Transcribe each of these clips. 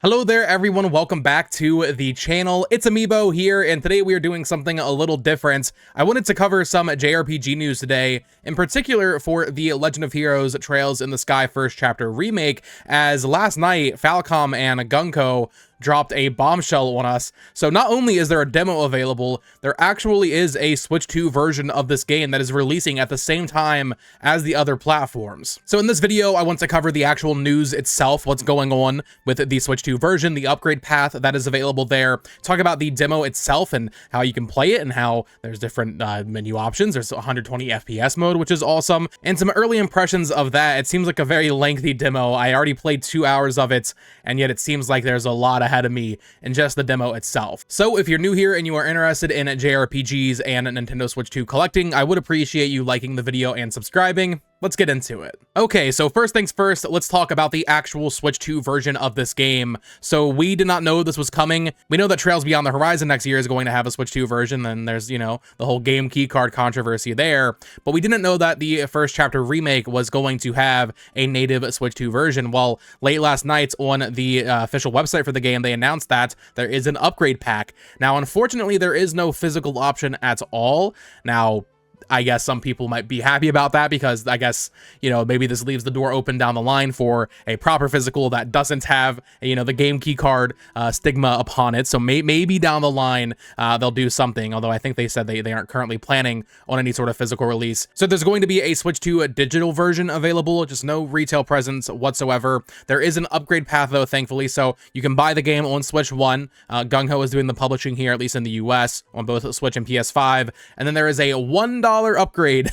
Hello there everyone, welcome back to the channel. It's Amiibo here, and today we are doing something a little different. I wanted to cover some JRPG news today, in particular for the Legend of Heroes Trails in the Sky First Chapter remake, as last night Falcom and Gunko dropped a bombshell on us. So not only is there a demo available, there actually is a Switch 2 version of this game that is releasing at the same time as the other platforms. So in this video, I want to cover the actual news itself, what's going on with the Switch 2 version, the upgrade path that is available there, talk about the demo itself and how you can play it and how there's different menu options. There's 120 FPS mode, which is awesome, and some early impressions of that. It seems like a very lengthy demo. I already played 2 hours of it, and yet it seems like there's a lot ahead of me in just the demo itself. So if you're new here and you are interested in JRPGs and Nintendo Switch 2 collecting, I would appreciate you liking the video and subscribing. Let's get into it. Okay, so first things first, let's talk about the actual Switch 2 version of this game. So we did not know this was coming. We know that Trails Beyond the Horizon next year is going to have a Switch 2 version, and there's, you know, the whole game keycard controversy there, but we didn't know that the First Chapter remake was going to have a native Switch 2 version. Well, late last night on the official website for the game, they announced that there is an upgrade pack. Now, unfortunately, there is no physical option at all. Now, I guess some people might be happy about that because I guess, you know, maybe this leaves the door open down the line for a proper physical that doesn't have, you know, the game key card stigma upon it. So maybe down the line they'll do something, although I think they said they aren't currently planning on any sort of physical release. So there's going to be a Switch 2 digital version available, just no retail presence whatsoever. There is an upgrade path though, thankfully, so you can buy the game on Switch 1. Gung-Ho is doing the publishing here, at least in the US, on both Switch and PS5. And then there is a $1 upgrade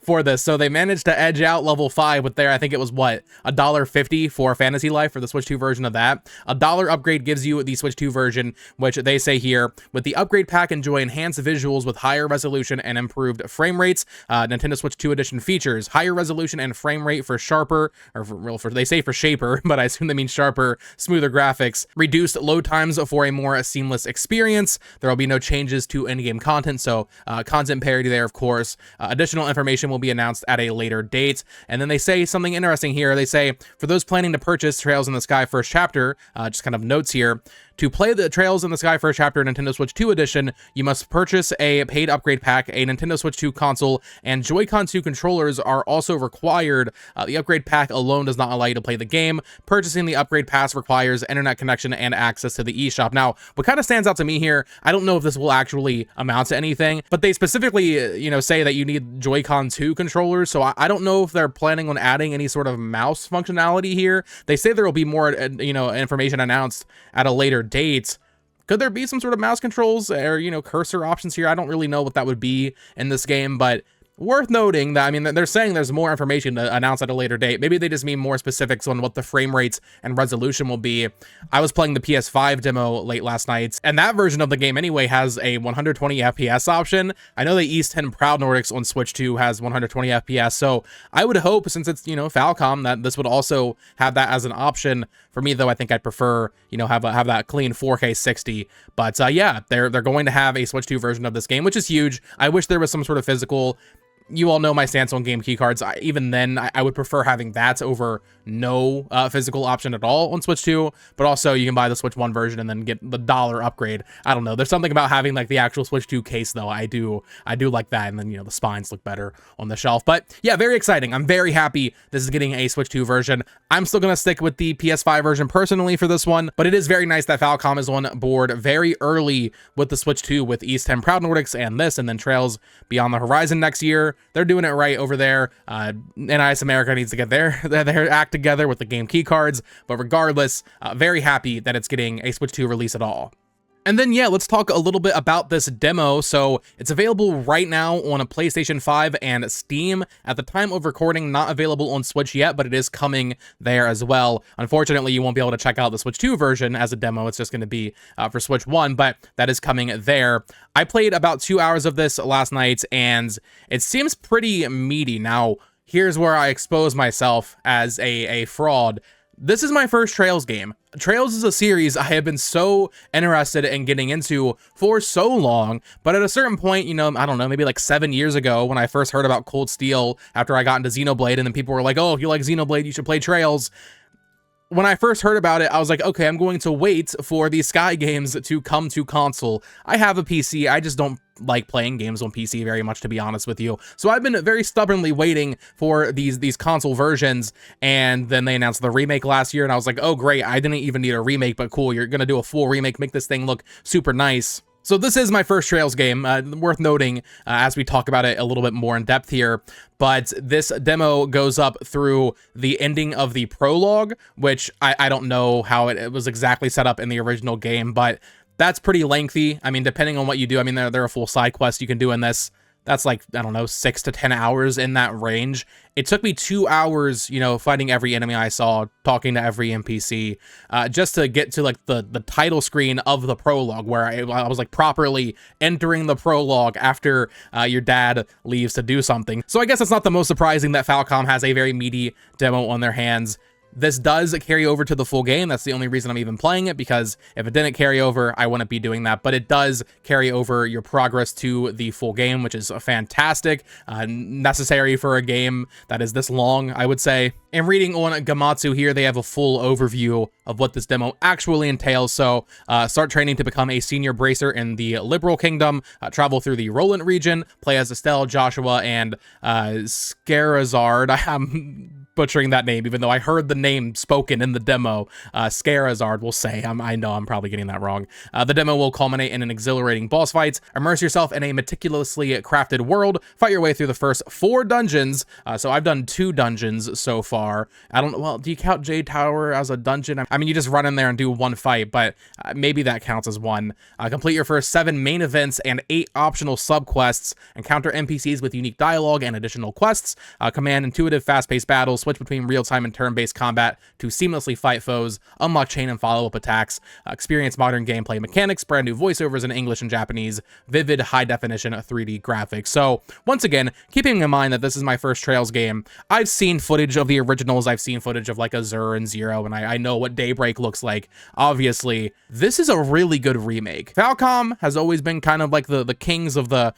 for this, so they managed to edge out level 5 with their, I think it was what, $1.50 for Fantasy Life for the Switch 2 version of that. $1 upgrade gives you the Switch 2 version, which they say here, with the upgrade pack, enjoy enhanced visuals with higher resolution and improved frame rates. Nintendo Switch 2 edition features higher resolution and frame rate for sharper, or they say for shaper, but I assume they mean sharper, smoother graphics, reduced load times for a more seamless experience. There will be no changes to in-game content, so content parity there, of course. Additional information will be announced at a later date. And then they say something interesting here. They say, for those planning to purchase Trails in the Sky First Chapter, just kind of notes here, to play the Trails in the Sky First Chapter Nintendo Switch 2 edition, you must purchase a paid upgrade pack. A Nintendo Switch 2 console and Joy-Con 2 controllers are also required. The upgrade pack alone does not allow you to play the game. Purchasing the upgrade pass requires internet connection and access to the eShop. Now, what kind of stands out to me here, I don't know if this will actually amount to anything, but they specifically, you know, say that you need Joy-Con 2 controllers, so I don't know if they're planning on adding any sort of mouse functionality here. They say there will be more, you know, information announced at a later date. Could there be some sort of mouse controls or, you know, cursor options here? I don't really know what that would be in this game, but worth noting that, I mean, they're saying there's more information to announce at a later date. Maybe they just mean more specifics on what the frame rates and resolution will be. I was playing the PS5 demo late last night, and that version of the game anyway has a 120 FPS option. I know the East 10 Proud Nordics on Switch 2 has 120 FPS, so I would hope, since it's, you know, Falcom, that this would also have that as an option. For me, though, I think I'd prefer, you know, have that clean 4K 60. But yeah, they're going to have a Switch 2 version of this game, which is huge. I wish there was some sort of physical. You all know my stance on game keycards. Even then, I would prefer having that over no physical option at all on Switch 2, but also you can buy the Switch 1 version and then get the $1 upgrade. I don't know. There's something about having like the actual Switch 2 case though. I do like that, and then, you know, the spines look better on the shelf. But yeah, very exciting. I'm very happy this is getting a Switch 2 version. I'm still going to stick with the PS5 version personally for this one, but it is very nice that Falcom is on board very early with the Switch 2 with East 10 Proud Nordics and this, and then Trails Beyond the Horizon next year. They're doing it right over there. NIS America needs to get their act together with the game key cards, but regardless, very happy that it's getting a Switch 2 release at all. And then, yeah, let's talk a little bit about this demo. So it's available right now on a PlayStation 5 and Steam. At the time of recording, not available on Switch yet, but it is coming there as well. Unfortunately, you won't be able to check out the Switch 2 version as a demo. It's just going to be for Switch 1, but that is coming there. I played about 2 hours of this last night, and it seems pretty meaty. Now, here's where I expose myself as a fraud. This is my first Trails game. Trails is a series I have been so interested in getting into for so long, but at a certain point, you know, I don't know, maybe like 7 years ago when I first heard about Cold Steel after I got into Xenoblade, and then people were like, oh, if you like Xenoblade, you should play Trails. when I first heard about it, I was like, okay, I'm going to wait for these Sky games to come to console. I have a PC, I just don't like playing games on PC very much, to be honest with you. So I've been very stubbornly waiting for these console versions, and then they announced the remake last year, and I was like, oh great, I didn't even need a remake, but cool, you're gonna do a full remake, make this thing look super nice. So this is my first Trails game, worth noting as we talk about it a little bit more in depth here, but this demo goes up through the ending of the prologue, which I don't know how it was exactly set up in the original game, but that's pretty lengthy. I mean, depending on what you do, I mean, there are full side quests you can do in this. That's like, I don't know, 6 to 10 hours in that range. It took me 2 hours, you know, fighting every enemy I saw, talking to every NPC, just to get to like the title screen of the prologue, where I was like properly entering the prologue after your dad leaves to do something. So I guess it's not the most surprising that Falcom has a very meaty demo on their hands. This does carry over to the full game. That's the only reason I'm even playing it, because if it didn't carry over, I wouldn't be doing that. But it does carry over your progress to the full game, which is fantastic, necessary for a game that is this long, I would say. And reading on Gamatsu here, they have a full overview of what this demo actually entails. So start training to become a senior bracer in the Liberal Kingdom, travel through the Roland region, play as Estelle, Joshua, and Scarazard. I'm butchering that name, even though I heard the name spoken in the demo. Scarazard, we'll say. I know I'm probably getting that wrong. The demo will culminate in an exhilarating boss fight. Immerse yourself in a meticulously crafted world. Fight your way through the first 4 dungeons. So I've done 2 dungeons so far. I don't know. Well, do you count Jade Tower as a dungeon? I mean, you just run in there and do 1 fight, but maybe that counts as 1. Complete your first 7 main events and 8 optional subquests. Encounter NPCs with unique dialogue and additional quests. Command intuitive, fast-paced battles. Switch between real-time and turn-based combat to seamlessly fight foes, unlock chain and follow-up attacks, experience modern gameplay mechanics, brand new voiceovers in English and Japanese, vivid high-definition 3D graphics. So, once again, keeping in mind that this is my first Trails game, I've seen footage of the originals, I've seen footage of like Azure and Zero, and I know what Daybreak looks like. Obviously, this is a really good remake. Falcom has always been kind of like the kings of the,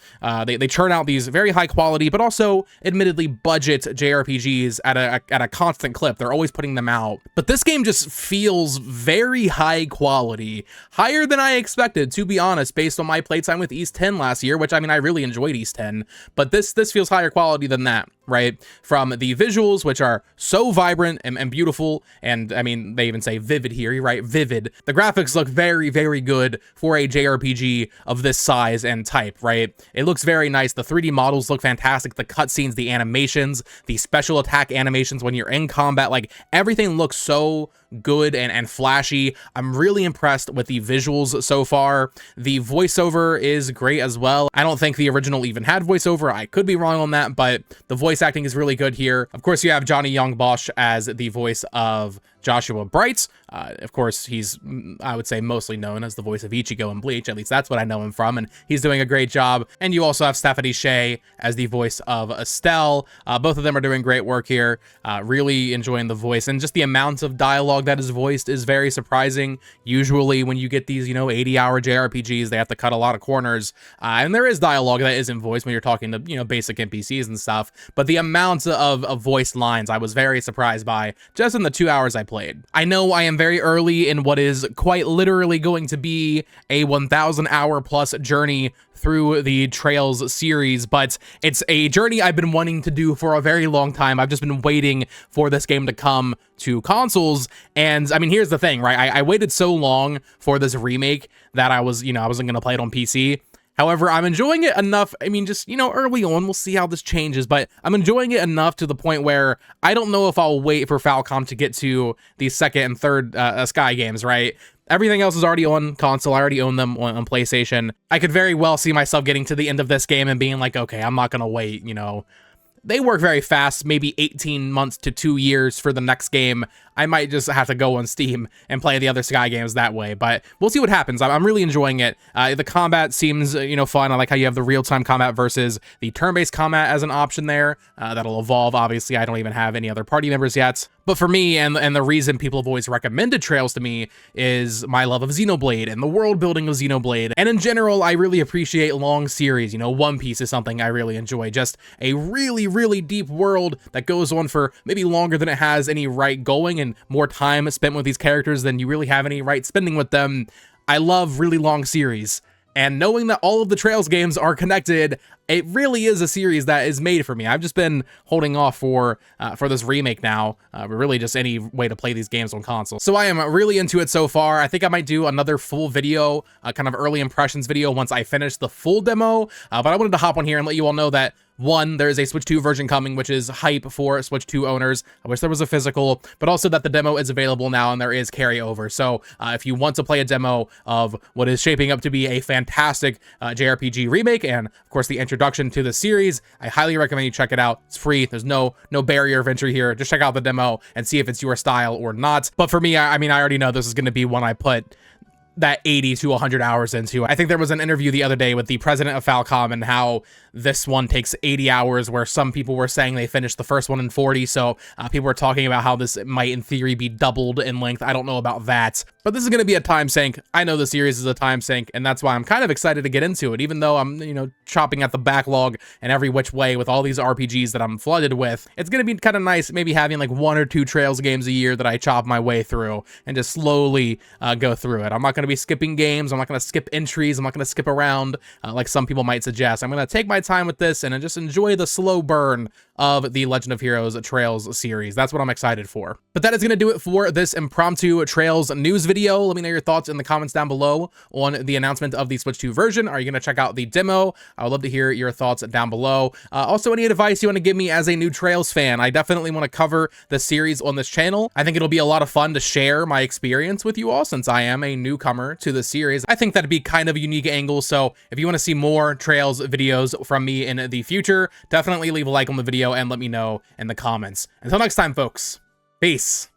they churn out these very high-quality, but also, admittedly, budget JRPGs at a constant clip. They're always putting them out. But this game just feels very high quality, higher than I expected, to be honest, based on my playtime with Ys-10 last year, which, I mean, I really enjoyed Ys-10, but this feels higher quality than that, right? From the visuals, which are so vibrant and beautiful, and I mean, they even say vivid here, you're right, vivid. The graphics look very, very good for a JRPG of this size and type, right? It looks very nice. The 3D models look fantastic. The cutscenes, the animations, the special attack animations when you're in combat, like everything looks so good and flashy. I'm really impressed with the visuals so far. The voiceover is great as well. I don't think the original even had voiceover. I could be wrong on that, but the voice acting is really good here. Of course, you have Johnny Young Bosch as the voice of Joshua Bright. Of course, he's, I would say, mostly known as the voice of Ichigo in Bleach. At least that's what I know him from, and he's doing a great job. And you also have Stephanie Shea as the voice of Estelle. Both of them are doing great work here. Really enjoying the voice, and just the amount of dialogue that is voiced is very surprising. Usually when you get these, you know, 80-hour JRPGs, they have to cut a lot of corners, and there is dialogue that isn't voiced when you're talking to, you know, basic NPCs and stuff, but the amount of voiced lines I was very surprised by just in the 2 hours I played. I know I am very early in what is quite literally going to be a 1,000-hour plus journey through the Trails series, but it's a journey I've been wanting to do for a very long time. I've just been waiting for this game to come to consoles, and I mean, here's the thing, right? I waited so long for this remake that I wasn't gonna play it on PC. However, I'm enjoying it enough. I mean, just, you know, early on, we'll see how this changes, but I'm enjoying it enough to the point where I don't know if I'll wait for Falcom to get to the second and third Sky games, right? Everything else is already on console. I already own them on PlayStation. I could very well see myself getting to the end of this game and being like, okay, I'm not gonna wait, you know. They work very fast, maybe 18 months to 2 years for the next game. I might just have to go on Steam and play the other Sky games that way, but we'll see what happens. I'm really enjoying it. The combat seems, you know, fun. I like how you have the real-time combat versus the turn-based combat as an option there. That'll evolve, obviously. I don't even have any other party members yet. But for me, and the reason people have always recommended Trails to me is my love of Xenoblade and the world building of Xenoblade. And in general, I really appreciate long series. You know, One Piece is something I really enjoy. Just a really, really deep world that goes on for maybe longer than it has any right going, and more time spent with these characters than you really have any right spending with them. I love really long series. And knowing that all of the Trails games are connected, it really is a series that is made for me. I've just been holding off for this remake now, really just any way to play these games on console. So I am really into it so far. I think I might do another full video, kind of early impressions video once I finish the full demo, but I wanted to hop on here and let you all know that one, there is a Switch 2 version coming, which is hype for Switch 2 owners. I wish there was a physical, but also that the demo is available now and there is carryover. So if you want to play a demo of what is shaping up to be a fantastic JRPG remake, and of course the introduction to the series, I highly recommend you check it out. It's free. There's no barrier of entry here. Just check out the demo and see if it's your style or not. But for me, I mean, I already know this is going to be one I put that 80 to 100 hours into. I think there was an interview the other day with the president of Falcom and how this one takes 80 hours, where some people were saying they finished the first one in 40. So people were talking about how this might in theory be doubled in length. I don't know about that, but this is going to be a time sink. I know the series is a time sink, and that's why I'm kind of excited to get into it, even though I'm, you know, chopping at the backlog in every which way with all these RPGs that I'm flooded with. It's going to be kind of nice maybe having like 1 or 2 Trails games a year that I chop my way through and just slowly go through it. I'm not going to be skipping games. I'm not going to skip entries. I'm not going to skip around like some people might suggest. I'm going to take my time with this and just enjoy the slow burn of the Legend of Heroes Trails series. That's what I'm excited for. But that is going to do it for this impromptu Trails news video. Let me know your thoughts in the comments down below on the announcement of the Switch 2 version. Are you going to check out the demo? I would love to hear your thoughts down below. Also, any advice you want to give me as a new Trails fan? I definitely want to cover the series on this channel. I think it'll be a lot of fun to share my experience with you all, since I am a newcomer to the series. I think that'd be kind of a unique angle. So if you want to see more Trails videos from me in the future, definitely leave a like on the video and let me know in the comments. Until next time, folks, peace.